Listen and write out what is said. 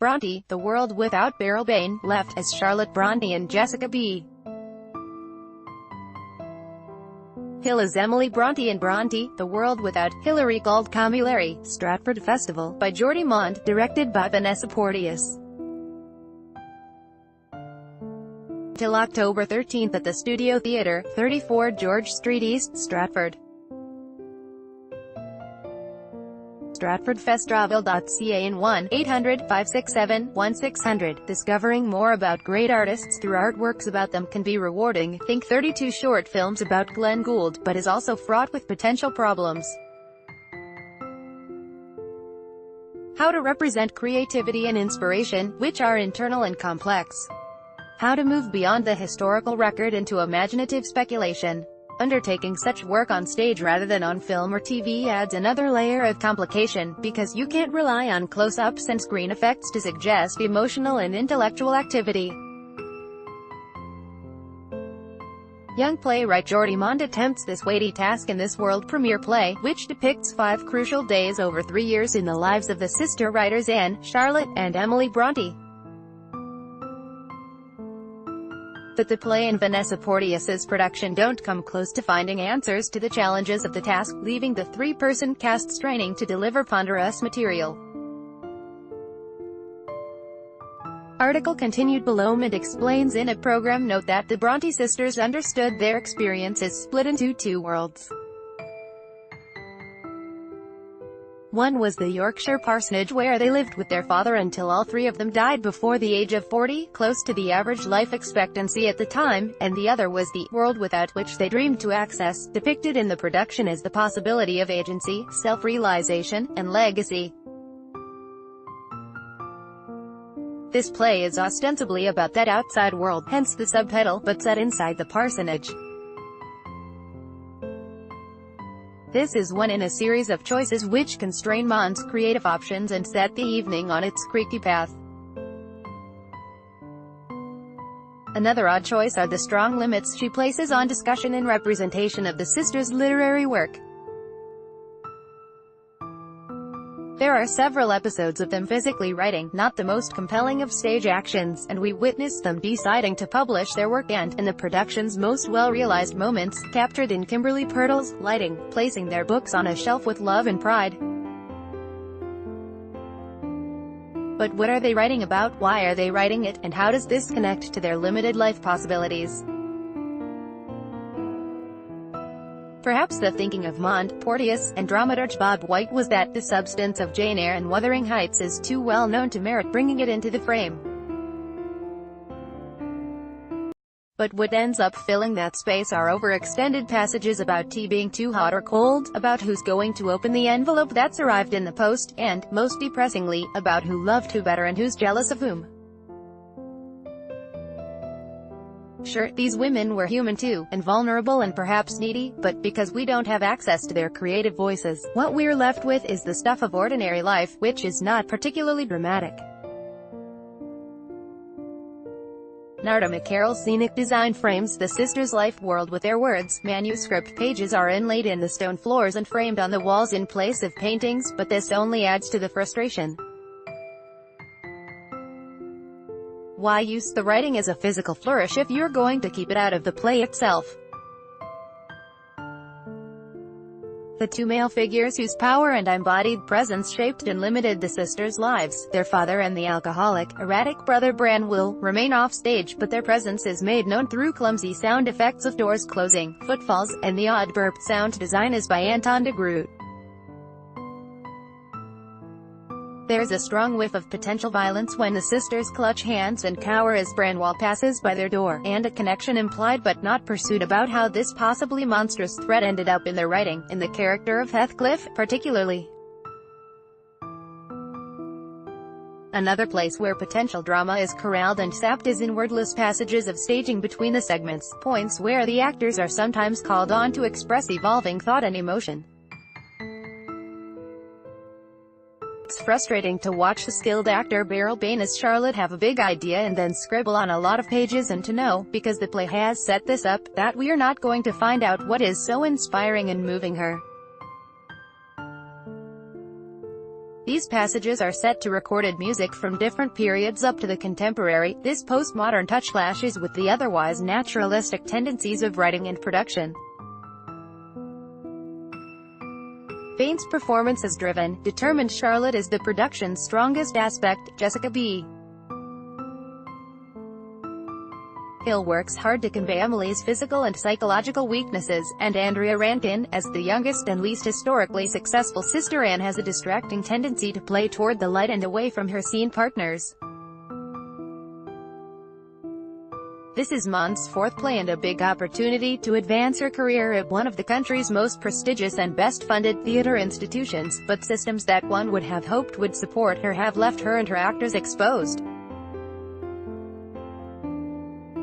Brontë, The World Without Beryl Bain, left as Charlotte Brontë and Jessica B. Hill as Emily Brontë and Brontë, The World Without Hilary called Camilleri, Stratford Festival, by Jordi Mond, directed by Vanessa Porteous. Till October 13 at the Studio Theatre, 34 George Street East, Stratford. StratfordFestival.ca in 1-800-567-1600. Discovering more about great artists through artworks about them can be rewarding. Think 32 short films about Glenn Gould, but is also fraught with potential problems. How to represent creativity and inspiration, which are internal and complex. How to move beyond the historical record into imaginative speculation. Undertaking such work on stage rather than on film or TV adds another layer of complication, because you can't rely on close-ups and screen effects to suggest emotional and intellectual activity. Young playwright Jordi Mond attempts this weighty task in this world premiere play, which depicts 5 crucial days over 3 years in the lives of the sister writers Anne, Charlotte, and Emily Brontë. But the play and Vanessa Porteous's production don't come close to finding answers to the challenges of the task, leaving the 3-person cast straining to deliver ponderous material. Article continued below. Mond explains in a program note that the Brontë sisters understood their experience is split into 2 worlds. One was the Yorkshire parsonage where they lived with their father until all 3 of them died before the age of 40, close to the average life expectancy at the time, and the other was the world without which they dreamed to access, depicted in the production as the possibility of agency, self-realization, and legacy. This play is ostensibly about that outside world, hence the subtitle, but set inside the parsonage. This is one in a series of choices which constrain Mond's creative options and set the evening on its creaky path. Another odd choice are the strong limits she places on discussion and representation of the sisters' literary work. There are several episodes of them physically writing, not the most compelling of stage actions, and we witness them deciding to publish their work and, in the production's most well-realized moments, captured in Kimberly Purtle's lighting, placing their books on a shelf with love and pride. But what are they writing about, why are they writing it, and how does this connect to their limited life possibilities? Perhaps the thinking of Mond, Porteous, and dramaturge Bob White was that the substance of Jane Eyre and Wuthering Heights is too well known to merit bringing it into the frame. But what ends up filling that space are overextended passages about tea being too hot or cold, about who's going to open the envelope that's arrived in the post, and, most depressingly, about who loved who better and who's jealous of whom. Sure, these women were human too, and vulnerable and perhaps needy, but because we don't have access to their creative voices, what we're left with is the stuff of ordinary life, which is not particularly dramatic. Narda McCarroll's scenic design frames the sisters' life world with their words. Manuscript pages are inlaid in the stone floors and framed on the walls in place of paintings, but this only adds to the frustration. Why use the writing as a physical flourish if you're going to keep it out of the play itself? The 2 male figures whose power and embodied presence shaped and limited the sisters' lives, their father and the alcoholic, erratic brother Bran, will remain off stage, but their presence is made known through clumsy sound effects of doors closing, footfalls, and the odd burp. Sound design is by Anton de Groot. There's a strong whiff of potential violence when the sisters clutch hands and cower as Branwell passes by their door, and a connection implied but not pursued about how this possibly monstrous threat ended up in their writing, in the character of Heathcliff, particularly. Another place where potential drama is corralled and sapped is in wordless passages of staging between the segments, points where the actors are sometimes called on to express evolving thought and emotion. It's frustrating to watch the skilled actor Beryl Bain as Charlotte have a big idea and then scribble on a lot of pages and to know, because the play has set this up, that we're not going to find out what is so inspiring and moving her. These These passages are set to recorded music from different periods up to the contemporary. This postmodern touch clashes with the otherwise naturalistic tendencies of writing and production. Faint's performance is driven, determined. Charlotte is the production's strongest aspect. Jessica B. Hill works hard to convey Emily's physical and psychological weaknesses, and Andrea Rankin, as the youngest and least historically successful sister Anne, has a distracting tendency to play toward the light and away from her scene partners. This is Mon's fourth play and a big opportunity to advance her career at one of the country's most prestigious and best-funded theater institutions, but systems that one would have hoped would support her have left her and her actors exposed.